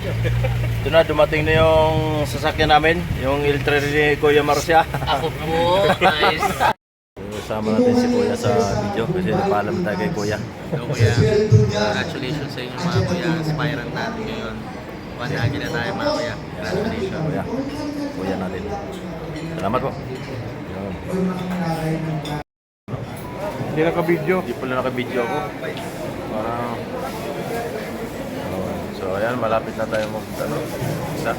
Ito na, dumating na yung sasakyan namin, yung Iltre ni Kuya Marcia. Ako po, guys. Kasama natin si Kuya sa video kasi napaalam tayo kay Kuya. So, kuya, congratulations sa inyo mga kuya. Aspirant natin ngayon. Panagi na tayo mga kuya. Congratulations. Kuya, Kuya natin. Salamat po. Yun. Hindi naka-video. Hindi pala naka-video ako. Parang... So ayan, malapit na tayo isa.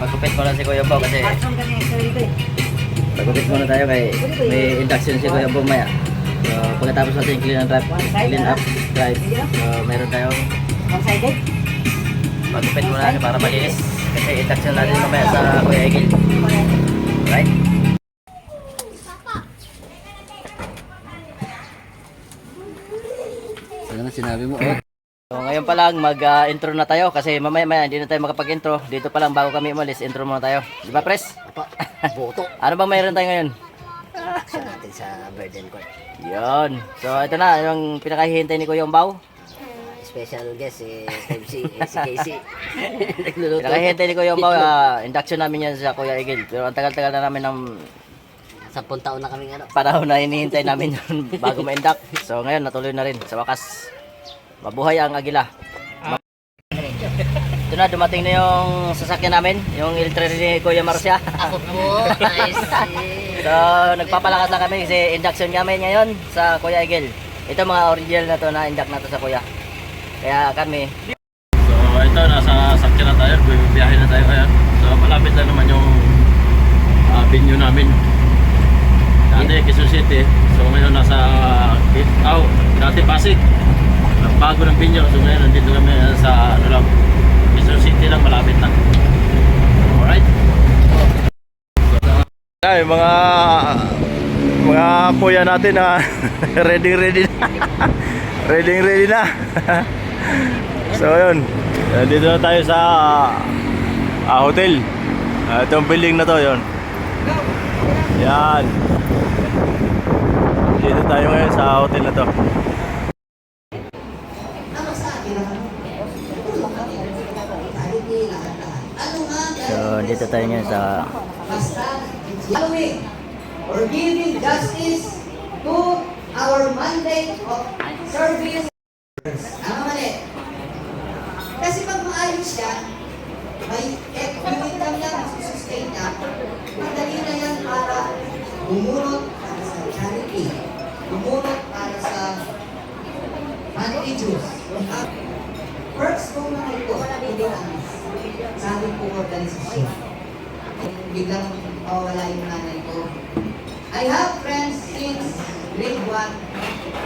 Magupit muna si Kuya Bo kasi magupit muna tayo kay may induction si Kuya Bo maya. So pagkatapos natin clean up drive, so meron tayong magupit muna natin para malinis kasi induction natin mamaya sa Kuya Egil. Right? Ano na sinabi mo? So ngayon pa lang mag-intro na tayo kasi mamaya hindi na tayo makapag-intro. Dito pa lang bago kami umalis, intro muna tayo. Di ba, Pres? Boto. Ano bang mayroon tayo ngayon? Action natin sa Burden Court. Yun. So ito na, yung pinakahihintay ni Kuya Umbaw. Special guest si Casey. Nagluluto. Pinakahihintay ni Kuya Umbaw, induction namin yan sa Kuya Egil. Pero ang tagal-tagal na namin ng 10 taon na kaming panahon na hinihintay namin yun bago ma-induct. So ngayon, natuloy na rin. Sa wakas, mabuhay ang Agila. Ito na, dumating na yung sasakyan namin, yung Iltre ni Kuya Marcia. Ako po, guys. So, nagpapalakas lang kami kasi induction kami ngayon sa Kuya Egil. Ito mga original na to na induct na to sa Kuya. Kaya kami. So ito, nasa sakyan na tayo, biyahe na tayo ngayon. So malapit na naman yung venue namin. Dati Quezon City, so ngayon nasa dati Pasig. Bago ng venue, so ngayon nandito kami sa Quezon City lang, malapit na. Alright. Ay, mga kuya natin na ready na. ready na. So yun, dito na tayo sa hotel. Itong building na to, yun. Yan. Dito tayo ngayon sa hotel na to. So, dito tayo ngayon sa following or giving justice to our mandate of service. Ano mali? Kasi pag maayos yan, may unit lang yan, sustain niya, madali na yan para bumunot para sa charity, bumunot para sa managers. First kong mga ito, hindi sa aming pong organisasyon. Biglang mawala yung nanay ko. I have friends since grade 1.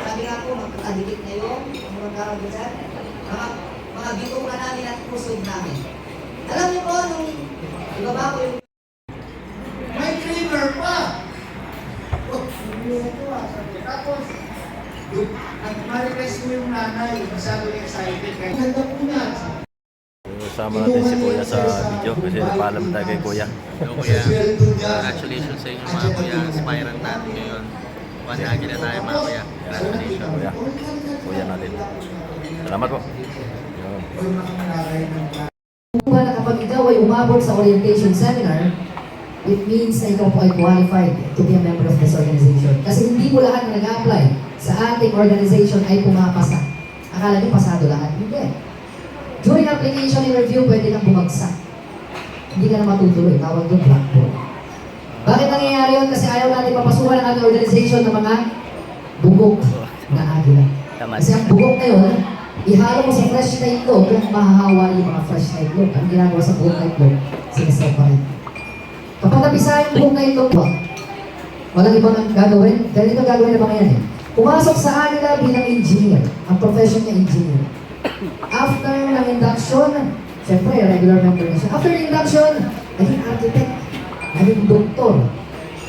Sabi nga po, magkakadikit na yung magkakagusan. Mga bituka namin at pusod namin. Alam niyo po, nung ibaba ko yung... May trimmer pa! Tapos, nag-request mo yung nanay, masyado excited. Ganda po na. Kasama natin si Kuya sa video kasi napaalam tayo kay Kuya. So, kuya, congratulations sa inyo mga kuya. Aspirant natin ngayon. Panagi na tayo mga kuya. Congratulations. Kuya, Kuya natin. Salamat po. Yun. Kung na kapag ikaw ay umabot sa orientation seminar, it means na ikaw po ay qualified to be a member of this organization. Kasi hindi mo lahat na nag-apply sa ating organization ay pumapasa. Akala niyo pasado lahat? Hindi. During application interview, pwede kang bumagsak. Hindi ka na matutuloy. Tawag doon blackboard. Bakit nangyayari yun? Kasi ayaw natin papasukan ng ating organization ng mga bugok na agila. Kasi ang bugok na yun, ihalo mo sa fresh na itlog, mahahawa yung mga fresh na itlog. Ang ginagawa sa buong na itlog, sinaseparate. Kapag napisahin yung buong na itlog, walang ibang gagawin. Ganito gagawin na mga yan eh. Pumasok sa agila bilang engineer. Ang profession niya engineer. After ng induction, siyempre regular member na siya. After the induction, naging architect. naging doktor,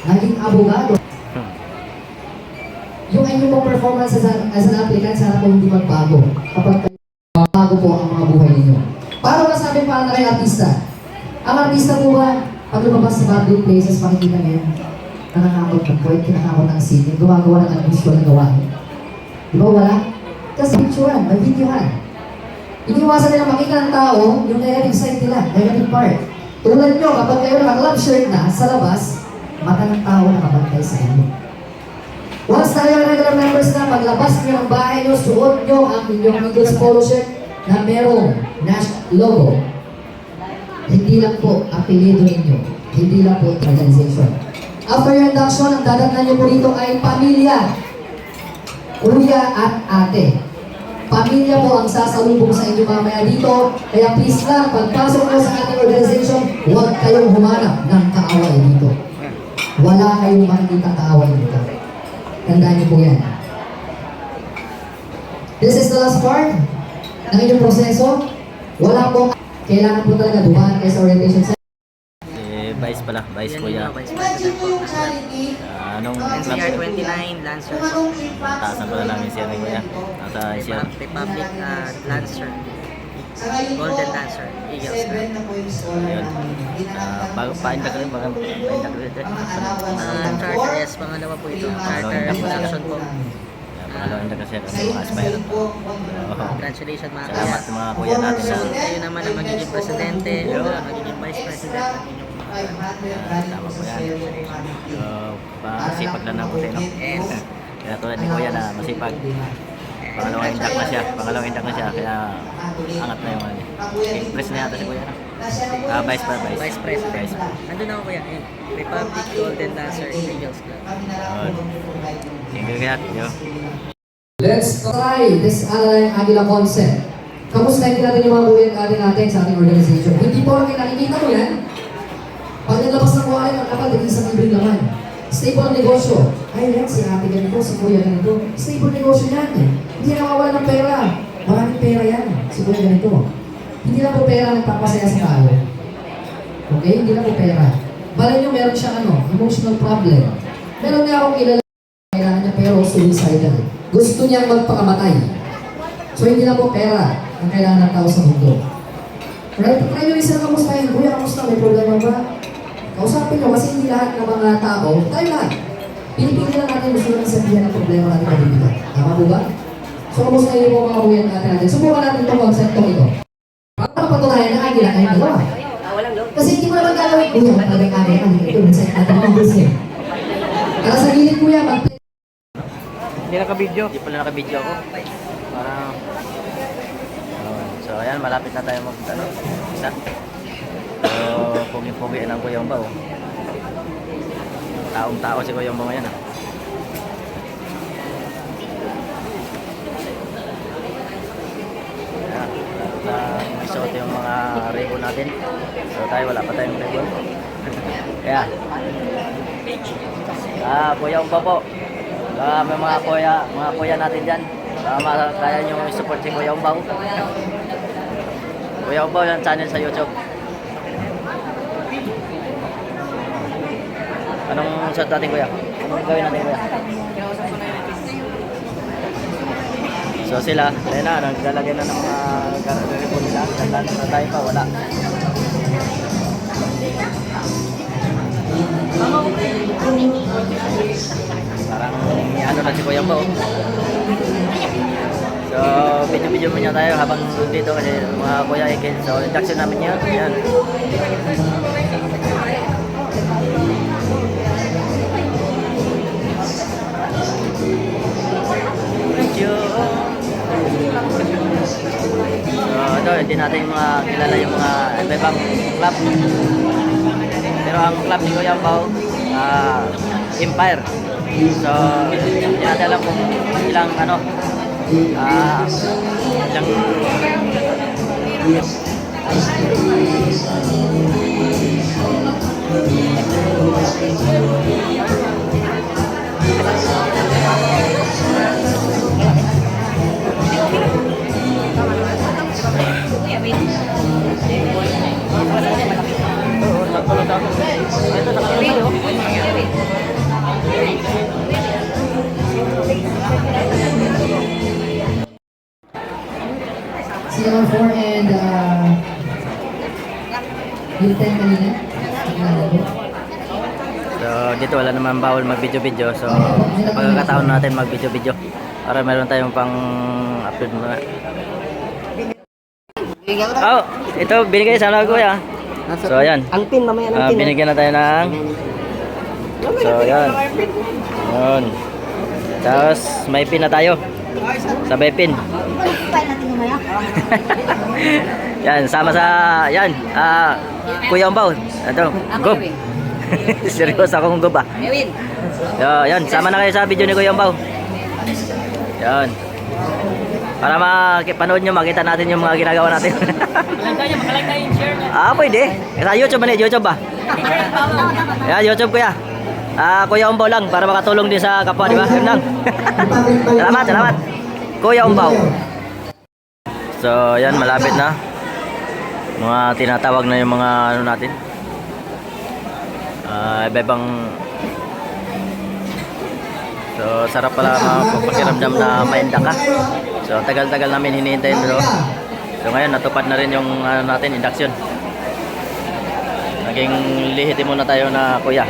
naging abogado. Yung inyong performance as an applicant, sana po hindi magbago kapag bago po ang mga buhay ninyo. Para masabi pa na kayo artista. Ang artista po ba, pag lumabas sa public places, makikita niyo yan, nanangakot ng poet, kinakakot ng scene, yung gumagawa ng visual na gawain. Di ba wala? Kasi picturean, may videohan. Iniwasan nila makita ng tao yung negative side nila, negative part. Tulad nyo, kapag kayo naka-club shirt na sa labas, mata ng tao nakabantay sa inyo. Once tayo regular members na, paglabas nyo ng bahay nyo, suot nyo ang inyong Eagles polo shirt na merong Nash logo. Hindi lang po apelido ninyo, hindi lang po organization. After your induction, ang dadatnan nyo po dito ay pamilya, kuya at ate. Pamilya po ang sasalubong sa inyo mamaya dito, kaya please lang, pagpasok nyo sa ating organization, huwag kayong humanap ng kaaway dito. Wala kayong makikita kaaway dito. Tandaan niyo po yan. This is the last part ng inyong proseso. Wala po, kailangan po talaga dumaan kayo sa orientation center. Vice pala, Vice Kuya. Vice Imagine President mo po. yung charity. Anong club? NCR 29, Lancer po. Kung anong impact Taasan ko na lang yung siya ni Kuya. Nasa siya. Republic Lancer. Saka yun po, Golden Lancer, Eagles 7 na po yung score. Ayun. Bago pa-indak rin, bago pa-indak rin. Charter, yes, pangalawa po ito. Charter production po. Pangalawang indak kasi ako sa mga aspirant. Congratulations mga Salamat sa kuya. mga kuya natin So, sa kayo naman ang magiging presidente, magiging vice president ng inyong tama po yan. So, masipag lang na puti, no? Yes. Kaya tulad ni Kuya na masipag. Pangalawang indak na siya, kaya angat na yung ano. Impress na yata si Kuya, no? Vice President. Vice President. Nandun ako kuya. Ayun. Republic Golden Lancer Eagles Club. Thank you, Kuya. Yo. Let's try this Aguila concept. Kamustahin natin yung mga kuya natin sa ating organization. Hindi po rin nakikita mo yan. Pag nilabas ng kuya, ang kapag naging isang libreng laman. Stable ang negosyo. Ay, yan, si ate ganito, si kuya ganito. Stable negosyo yan. Hindi nawawala ng pera. Maraming pera yan. Si kuya ganito. Hindi lang po pera ang nagpapasaya sa tao. Okay? Hindi lang po pera. Balay nyo, meron siyang emotional problem. Meron nga akong kilala kailangan niya pero suicidal. Gusto niyang magpakamatay. So hindi lang po pera ang kailangan ng tao sa mundo. Right? Try nyo isang kamustahin. Kuya, kamusta? May problema ba? Kausapin nyo kasi hindi lahat ng mga tao, tayo lahat. Pinipili lang natin gusto natin sabihan ng problema natin kabibigan. Tama po ba? So kamustahin niyo po mga kuya natin. Subukan natin itong konseptong ito. Para mapatunayan na agila kayong dalawa. Kasi hindi mo naman gagawin. Kuya, talagang agila ka. Ito, nasa'y natin ang business. Kaya sa gilid kuya, Hindi naka-video. Hindi pala naka-video ako. Parang... So, ayan, malapit na tayo isa. So, pugi-pugi lang Kuya Umba, oh. Taong-tao si Kuya Umba ngayon, ah. Isuot yung mga ribbon natin. So, tayo wala pa tayong ribbon. Kaya, Kuya Umba po. May mga kuya natin dyan. Kaya nyo support si Kuya Umba. Kuya Umba, yung channel sa YouTube. Anong shot natin, Kuya? Anong gawin natin, Kuya? So sila, ayun na, naglalagay na ng mga garapon nila. Naglalagay na tayo pa, wala. Parang ano na si Kuya Umba, oh. So, video-video mo niya tayo habang dito kasi mga Kuya Egel. So, induction namin niya. Ayan. Thank you. So, ito, hindi natin yung mga kilala yung mga iba-ibang club. Pero ang club ni Kuya Umba, Empire. So, hindi natin alam kung ilang ilang ito, nagpulot ako. Ito, So dito wala naman bawal mag-video-video. So sa pagkakataon natin mag-video-video para meron tayong pang upload mga. Oh, ito binigay sa anak ko ya. So ayan. Ang pin mamaya ng pin. Binigyan na tayo ng. So ayan. Yun. Tapos may pin na tayo. Sabay pin. Yan, sama sa yan. Kuya Umbaw. Ito, Gob. Seryoso akong Gob ah. So, yan, sama na kayo sa video ni Kuya Umbaw. Yan. Para mapanood nyo, makita natin yung mga ginagawa natin. Makalag tayo yung share na. Pwede. Sa YouTube ba YouTube ba? Yan, YouTube kuya. Kuya Umbaw lang para makatulong din sa kapwa, di ba? Yun lang. Salamat. Kuya Umbaw. So, yan, malapit na. Mga tinatawag na yung mga ano natin. Iba-ibang. So, sarap pala pakiramdam na maindak ka. So, tagal-tagal namin hinihintay dito. So, ngayon, natupad na rin yung ano natin, induction. Naging lihiti muna tayo na kuya.